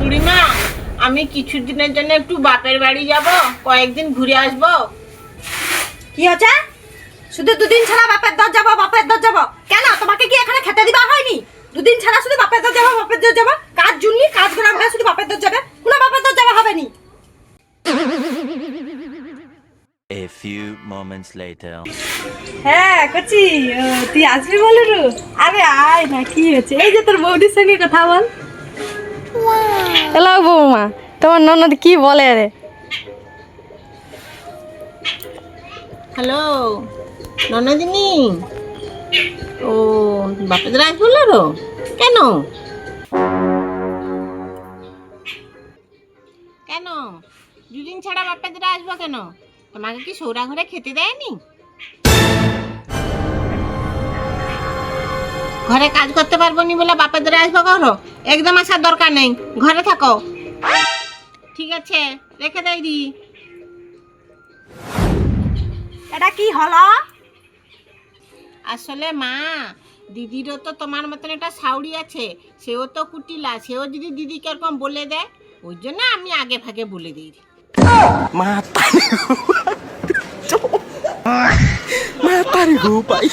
বুড়িমা, আমি কিছুদিনের জন্য একটু বাপের বাড়ি যাব, কয়েকদিন ঘুরে আসবো। কি হচ্ছে? শুধু দুদিন ছাড়া বাপের দর যাবো, বাপের দর যাবো কেন? তোমাকে কি এখানে খেতে দিবা হয়নি? দুদিন ছাড়া শুধু বাপের দর যাবো, বাপের দর যাবো। কাজ জুনলি কাজ করে আমরা শুধু বাপের দর যাবে, কোনো বাপের দর যাওয়া হবে নি। A few moments later. হ্যাঁ কচি, তুই আসবি বলে রু? আরে আয় না, কি হয়েছে? এই যে তোর বৌদির সঙ্গে কথা বল। হ্যালো বৌমা, তোমার ননদ কি বলে রে? হ্যালো ননদিনী। ও বাপের আসবো লো? কেন কেন দুদিন ছাড়া বাপের আসবো কেন? তোমাকে কি সৌরা ঘরে খেতে দেয়নি? ঘরে কাজ করতে পারবো নি বলে বাপের আসবো? করো, একদম আসার দরকার নেই, ঘরে থাকো। ঠিক আছে, রেখে দেয় দি। এটা কি হলো? আসলে মা, দিদিরও তো তোমার মতন একটা সাউরি আছে, সেও তো কুটিলা, সেও যদি দিদিকে এরকম বলে দেয়, ওই জন্য আমি আগে ভাগে বলে দিই। Mata ni Rupay.